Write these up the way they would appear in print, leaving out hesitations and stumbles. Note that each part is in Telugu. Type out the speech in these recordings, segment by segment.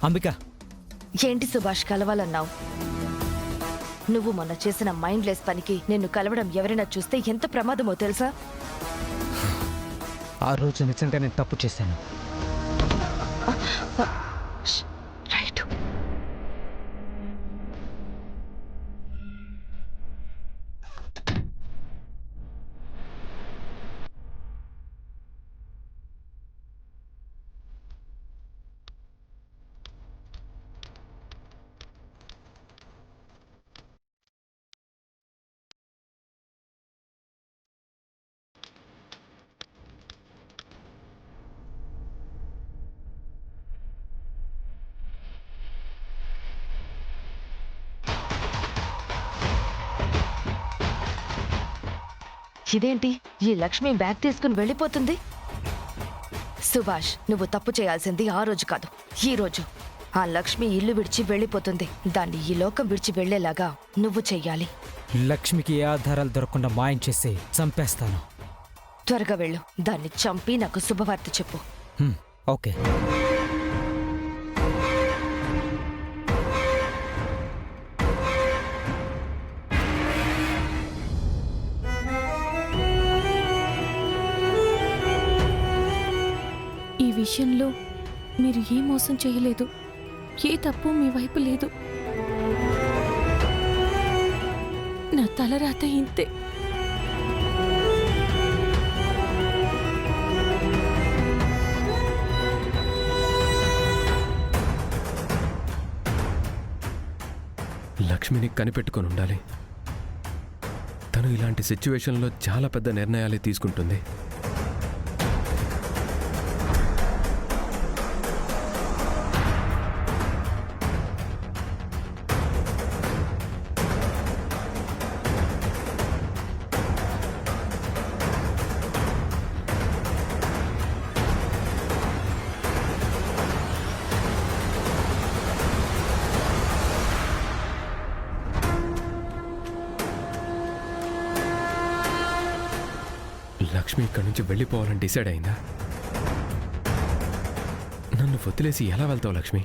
అంబిక, ఏంటి సుభాష్ కలవాలన్నావు? నువ్వు మొన్న చేసిన మైండ్లెస్ పనికి నిన్ను కలవడం ఎవరైనా చూస్తే ఎంత ప్రమాదమో తెలుసా? ఆ రోజు నిజంగా నేను తప్పు చేశాను. రైట్. ఇదేంటి, ఈ లక్ష్మి బ్యాగ్ తీసుకుని వెళ్ళిపోతుంది? సుభాష్, నువ్వు తప్పు చేయాల్సింది ఆ రోజు కాదు, ఈ రోజు. ఆ లక్ష్మి ఇల్లు విడిచి వెళ్ళిపోతుంది. దాన్ని ఈ లోకం విడిచి వెళ్లేలాగా నువ్వు చెయ్యాలి. లక్ష్మికి ఏ ఆధారాలు దొరకకుండా మాయం చేసి చంపేస్తాను. త్వరగా వెళ్ళు. దాన్ని చంపి నాకు శుభవార్త చెప్పు. ఓకే. ఈ విషయంలో మీరు ఏ మోసం చేయలేదు, ఏ తప్పు మీ వైపు లేదు. నా తలరాత ఇంతే. లక్ష్మిని కనిపెట్టుకొని ఉండాలి. తను ఇలాంటి సిచ్యువేషన్లో చాలా పెద్ద నిర్ణయాలే తీసుకుంటుంది. లక్ష్మి ఇక్కడి నుంచి వెళ్ళిపోవాలని డిసైడ్ అయిందా? నన్ను వదిలేసి ఎలా వెళ్తావు లక్ష్మి?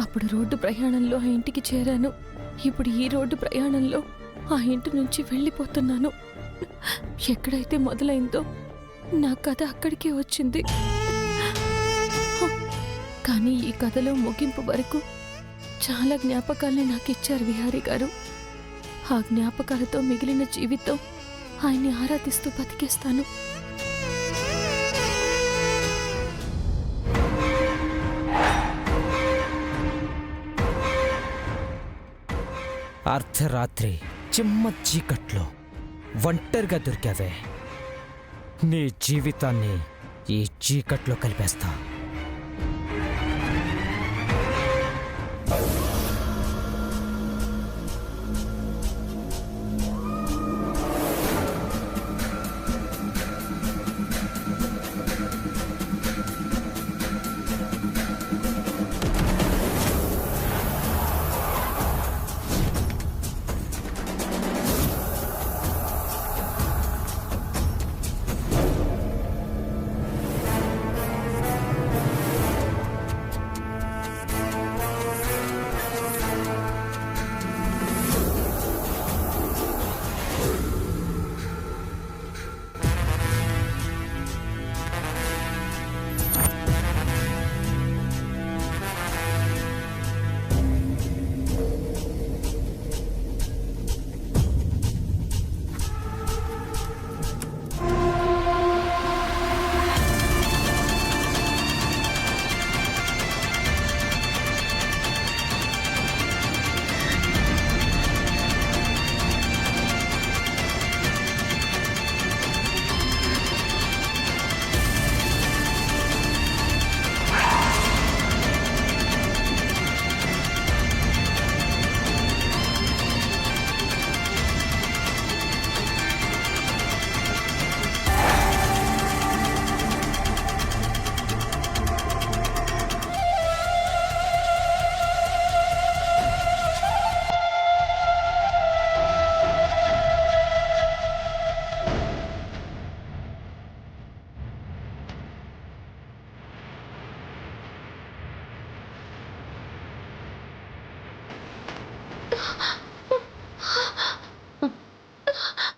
అప్పుడు రోడ్డు ప్రయాణంలో ఆ ఇంటికి చేరాను. ఇప్పుడు ఈ రోడ్డు ప్రయాణంలో ఆ ఇంటి నుంచి వెళ్ళిపోతున్నాను. ఎక్కడైతే మొదలైందో నా కథ అక్కడికే వచ్చింది. కానీ ఈ కథలో ముగింపు వరకు చాలా జ్ఞాపకాల్ని నాకు ఇచ్చారు విహారీ గారు. ఆ జ్ఞాపకాలతో మిగిలిన జీవితం ఆయన్ని ఆరాధిస్తూ బతికేస్తాను. అర్ధరాత్రి చిమ్మ చీకట్లో ఒంటరిగా దొరికావే. నీ జీవితాన్ని ఈ చీకట్లో కలిపేస్తా.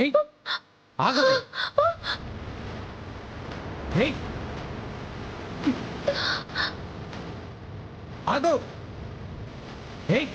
ఏయ్ ఆగవే ఏయ్ ఆగు ఏయ్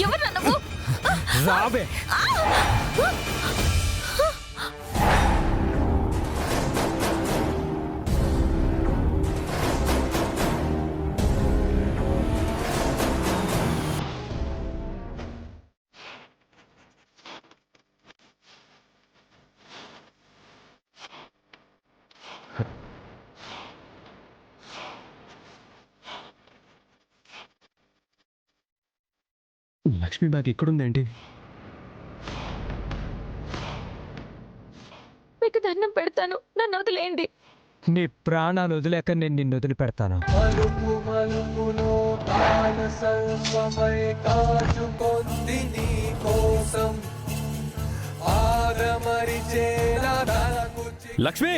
ఎవరు నువ్వు? రాబే. లక్ష్మి బ్యాగ్ ఇక్కడుందేంటి? మీకు దండం పెడతాను, నన్ను వదిలేయండి. నీ ప్రాణాలు వదిలేక నేను నిన్ను వదిలిపెడతాను. లక్ష్మి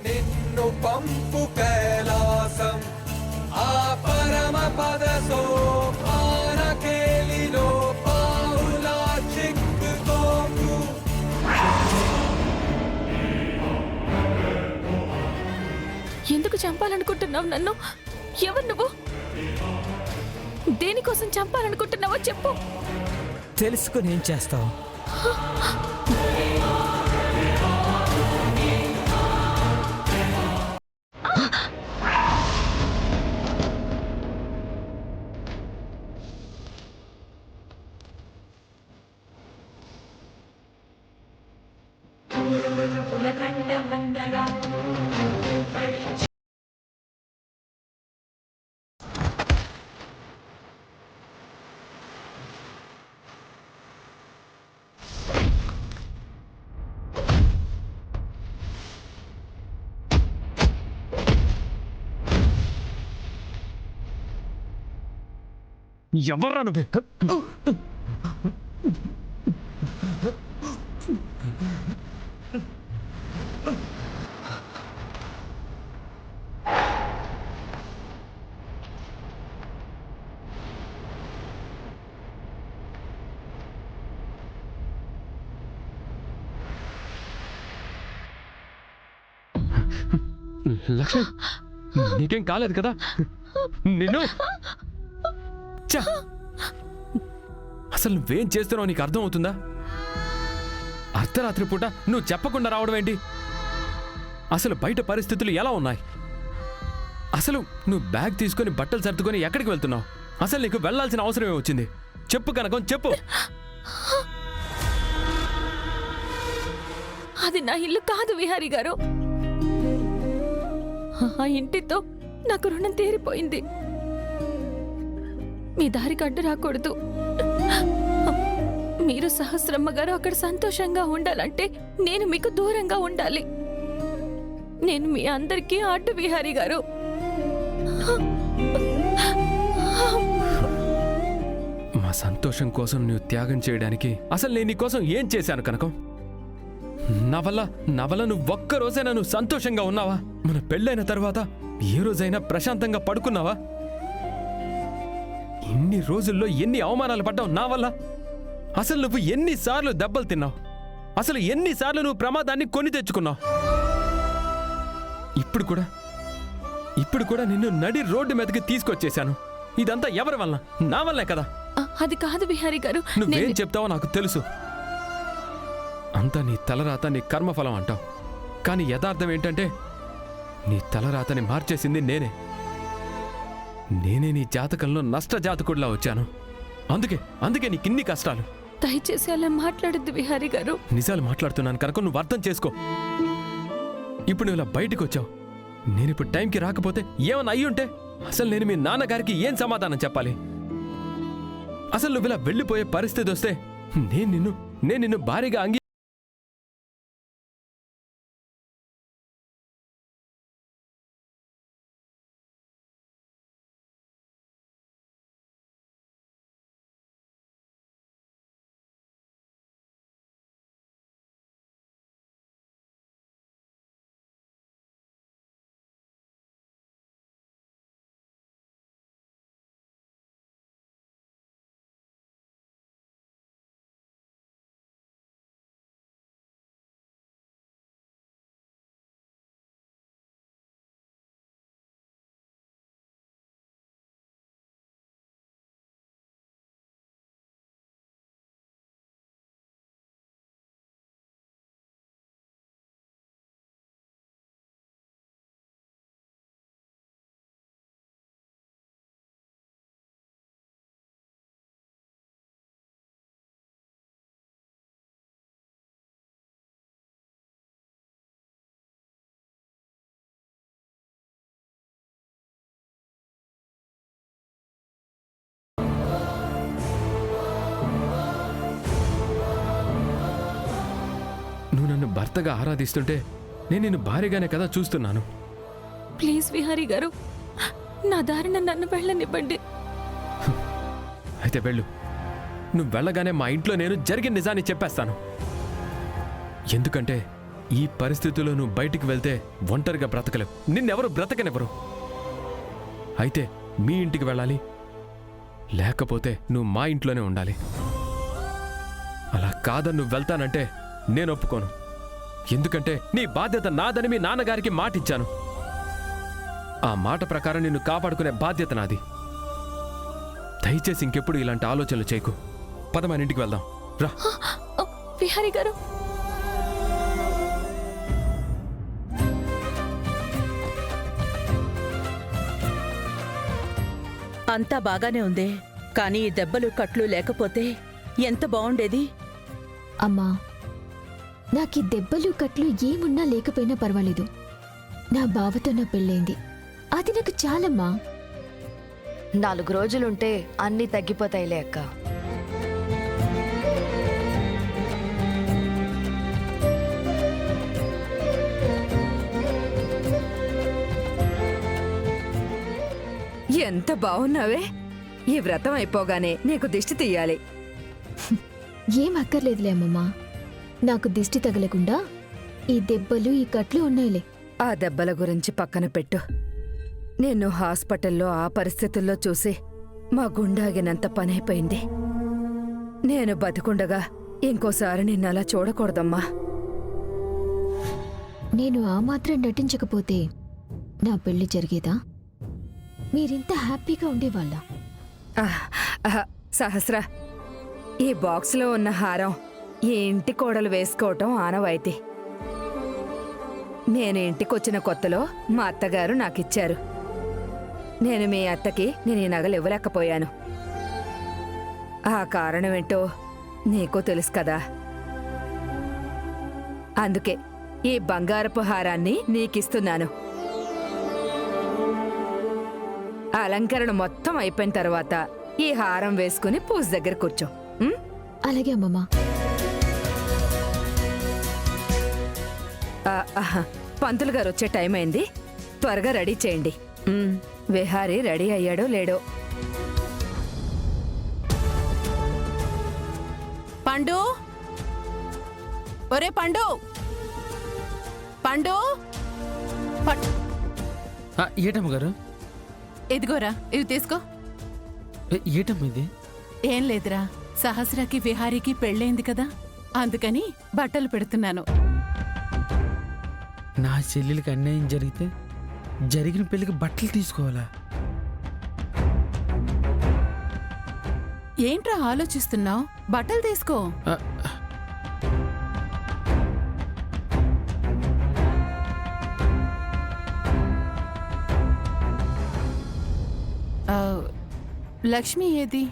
నిన్ను పంపు కైలాసం ఆ పరమ పద సోపాన కేలిలో పావులా చిక్కుకోకు. ఎందుకు చంపాలనుకుంటున్నావు నన్ను? ఎవరు నువ్వు? దేనికోసం చంపాలనుకుంటున్నావో చెప్పు. తెలుసుకుని ఏం చేస్తావు? ఎవర్రా నువ్వు? లక్ష్మి, నీకేం కాలేదు కదా? నిన్ను ఛ! అసలు నువ్వేం చేస్తున్నావు నీకు అర్థం అవుతుందా? అర్ధరాత్రి పూట నువ్వు చెప్పకుండా రావడం ఏంటి? అసలు బయట పరిస్థితులు ఎలా ఉన్నాయి? అసలు నువ్వు బ్యాగ్ తీసుకొని బట్టలు సర్దుకొని ఎక్కడికి వెళ్తున్నావు? అసలు నీకు వెళ్ళాల్సిన అవసరమే వచ్చింది? చెప్పు కనకం, చెప్పు. అది నా ఇల్లు కాదు విహారీ గారు. ఆ ఇంటితో నాకు రుణం తీరిపోయింది. మీ దారికి అడ్డు రాకూడదు. మీరు సహస్రమ్మ గారు అక్కడ సంతోషంగా ఉండాలంటే నేను మీకు దూరంగా ఉండాలి. నేను మీ అందరికీ అడ్డు విహారీ గారు. మా సంతోషం కోసం నువ్వు త్యాగం చేయడానికి అసలు నేను నీకోసం ఏం చేశాను కనకం? నా వల్ల నువ్వు ఒక్కరోజైనా నువ్వు సంతోషంగా ఉన్నావా? మన పెళ్ళైన తర్వాత ఏ రోజైనా ప్రశాంతంగా పడుకున్నావా? ఇన్ని రోజుల్లో ఎన్ని అవమానాలు పడ్డావు నా వల్ల. అసలు నువ్వు ఎన్నిసార్లు దెబ్బలు తిన్నావు? అసలు ఎన్నిసార్లు నువ్వు ప్రమాదాన్ని కొని తెచ్చుకున్నావు? ఇప్పుడు కూడా నిన్ను నడి రోడ్డు మీదకి తీసుకొచ్చేశాను. ఇదంతా ఎవరి వల్ల? నా వల్లే కదా. అది కాదు విహారీ గారు. నువ్వేం చెప్తావో నాకు తెలుసు. అంతా నీ తలరాత నీ కర్మఫలం అంటావు, కానీ యథార్థం ఏంటంటే నీ తలరాతని మార్చేసింది నేనే. నేనే నీ జాతకంలో నష్ట జాతకుడిలా వచ్చాను. అందుకే నీకిన్ని కష్టాలు. దయచేసి అలా మాట్లాడద్దు విహారీ గారు. నిజాలు మాట్లాడుతున్నాను కనుక నువ్వు అర్థం చేసుకో. ఇప్పుడు నువ్వు ఇలా బయటికి వచ్చావు. నేనిప్పుడు టైంకి రాకపోతే ఏమన్నా అయ్యుంటే అసలు నేను మీ నాన్నగారికి ఏం సమాధానం చెప్పాలి? అసలు నువ్వు ఇలా వెళ్ళిపోయే పరిస్థితి వస్తే నేను నిన్ను భారీగా నువ్వు నన్ను భర్తగా ఆరాధిస్తుంటే నేను నిన్ను భారీగానే కదా చూస్తున్నాను. ప్లీజ్ విహారీ గారు, నా దారిన నన్ను వెళ్ళనివ్వండి. అయితే వెళ్ళు. నువ్వు వెళ్ళగానే మా ఇంట్లో నేను జరిగిన నిజాన్ని చెప్పేస్తాను. ఎందుకంటే ఈ పరిస్థితుల్లో నువ్వు బయటికి వెళ్తే ఒంటరిగా బ్రతకలేవు. నిన్నెవరు బ్రతకనివ్వరు. అయితే మీ ఇంటికి వెళ్ళాలి, లేకపోతే నువ్వు మా ఇంట్లోనే ఉండాలి. అలా కాదని నువ్వు వెళ్తానంటే నేను ఒప్పుకోను. ఎందుకంటే నీ బాధ్యత నాదని మీ నాన్నగారికి మాటిచ్చాను. ఆ మాట ప్రకారం నిన్ను కాపాడుకునే బాధ్యత నాది. దయచేసి ఇంకెప్పుడు ఇలాంటి ఆలోచనలు చేయకు. పద మన ఇంటికి వెళ్దాం రా. విహారీ గారు, అంతా బాగానే ఉందే, కానీ ఈ దెబ్బలు కట్లు లేకపోతే ఎంత బావుండేది. అమ్మా, నాకీ దెబ్బలు కట్లు ఏమున్నా లేకపోయినా పర్వాలేదు. నా బావతో నా పెళ్ళైంది, అది నాకు చాలమ్మా. 4 రోజులుంటే అన్నీ తగ్గిపోతాయిలే అక్క. ఎంత బావున్నావే. ఈ వ్రతం అయిపోగానే నీకు దిష్టి తీయాలి. ఏం అక్కర్లేదులే అమ్మమ్మా, నాకు దిష్టి తగలకుండా ఈ దెబ్బలు ఈ కట్లు ఉన్నాయిలే. ఆ దెబ్బల గురించి పక్కన పెట్టు. నిన్ను హాస్పిటల్లో ఆ పరిస్థితుల్లో చూసి మా గుండాగినంత పనైపోయింది. నేను బతికుండగా ఇంకోసారి నిన్నలా చూడకూడదమ్మా. నేను ఆ మాత్రం నటించకపోతే నా పెళ్లి జరిగేదా? మీరింత హ్యాపీగా ఉండేవాళ్ళ? సహస్ర, ఈ బాక్స్లో ఉన్న హారం ఈ ఇంటి కోడలు వేసుకోవటం ఆనవాయితీ. నేను ఇంటికొచ్చిన కొత్తలో మా అత్తగారు నాకిచ్చారు. నేను మీ అత్తకి నేను ఈ నగలు ఇవ్వలేకపోయాను. ఆ కారణమేంటో నీకు తెలుసు కదా. అందుకే ఈ బంగారపు హారాన్ని నీకిస్తున్నాను. అలంకరణ మొత్తం అయిపోయిన తర్వాత ఈ హారం వేసుకుని పూజ దగ్గర కూర్చో. అలాగే అమ్మమ్మా. పంతులు గారు వచ్చే టైం అయింది, త్వరగా రెడీ చేయండి. విహారీ రెడీ అయ్యాడో లేడో. పండు, ఒరే పండు, పండు. ఏటమ్మ గారు? ఇదిగోరా, ఇవి తీసుకో. ఏటమ్మ ఇది? ఏం లేదురా, సహస్రాకి విహారీకి పెళ్ళైంది కదా, అందుకని బట్టలు పెడుతున్నాను. నా చెల్లెలకి అన్యాయం జరిగితే జరిగిన పెళ్లికి బట్టలు తీసుకోవాలా? ఏంట్రా ఆలోచిస్తున్నావు? బట్టలు తీసుకో. లక్ష్మి ఏది?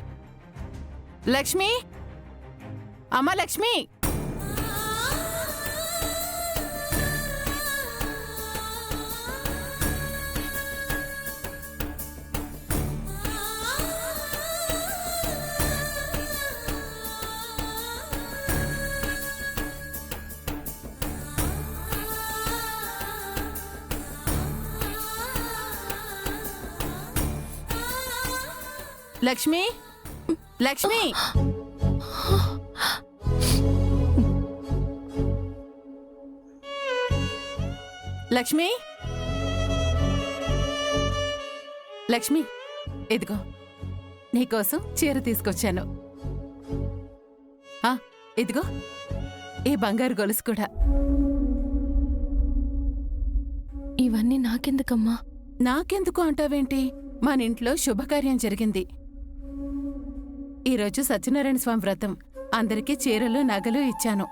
లక్ష్మి, అమ్మ లక్ష్మి! లక్ష్మి, లక్ష్మి! లక్ష్మి, లక్ష్మి, ఇదిగో నీకోసం చీర తీసుకొచ్చాను. ఇదిగో ఈ బంగారు గొలుసు కూడా. ఇవన్నీ నాకెందుకమ్మా? నాకెందుకు అంటావేంటి? మన ఇంట్లో శుభకార్యం జరిగింది. ఈరోజు సత్యనారాయణ స్వామి వ్రతం. అందరికీ చీరలు నగలు ఇచ్చాను.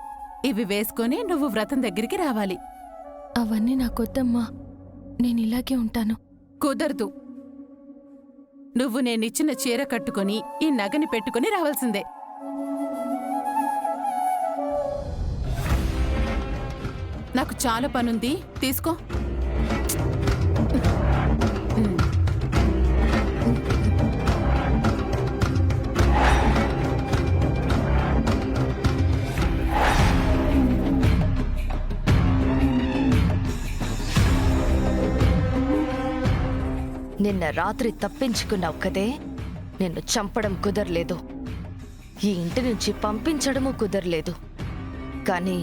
ఇవి వేసుకొని నువ్వు వ్రతం దగ్గరికి రావాలి. అవన్నీ నాకొద్దమ్మా, నేను ఇలాగే ఉంటాను. కుదరదు. నువ్వు నేనిచ్చిన చీర కట్టుకొని ఈ నగని పెట్టుకుని రావాల్సిందే. నాకు చాలా పనుంది, తీసుకో. నిన్న రాత్రి తప్పించుకున్నావు కదే, నిన్ను చంపడం కుదరలేదు, ఈ ఇంటి నుంచి పంపించడము కుదరలేదు. కానీ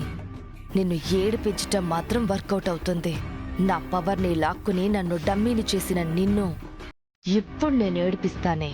నిన్ను ఏడిపించటం మాత్రం వర్కౌట్ అవుతుంది. నా పవర్ని లాక్కుని నన్ను డమ్మీని చేసిన నిన్ను ఇప్పుడు నేను ఏడిపిస్తానే.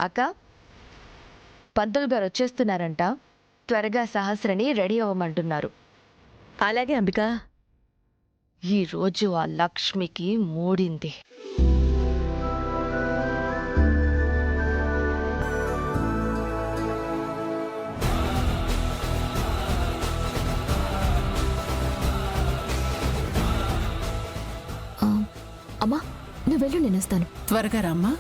అక్క, పంతులు గారు వచ్చేస్తున్నారంట. త్వరగా సహస్రని రెడీ అవ్వమంటున్నారు. అలాగే అంబిక. ఈరోజు ఆ లక్ష్మికి మూడింది. అమ్మా, నువ్వు వెళ్ళు, నేను వస్తాను. త్వరగా రామ్మా.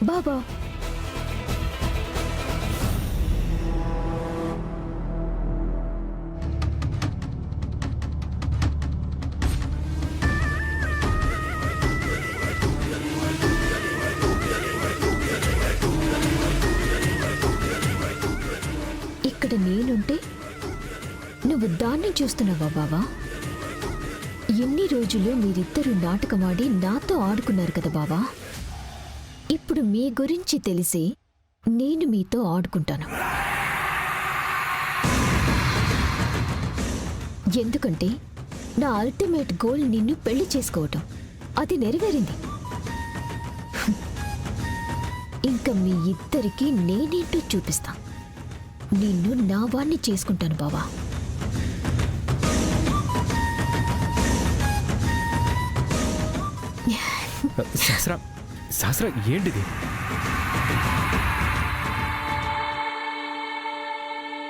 బాబా, ఇక్కడ నేనుంటే నువ్వు దాన్ని చూస్తున్నావా బావా? ఎన్ని రోజులు మీరిద్దరూ నాటకమాడి నాతో ఆడుకున్నారు కదా బావా. ఇప్పుడు మీ గురించి తెలిసి నేను మీతో ఆడుకుంటాను. ఎందుకంటే నా అల్టిమేట్ గోల్ నిన్ను పెళ్లి చేసుకోవటం. అది నెరవేరింది. ఇంకా మీ ఇద్దరికీ నేనేంటో చూపిస్తా. నిన్ను నా వాణ్ణి చేసుకుంటాను బావా. శాస్త్ర ఏంటిది?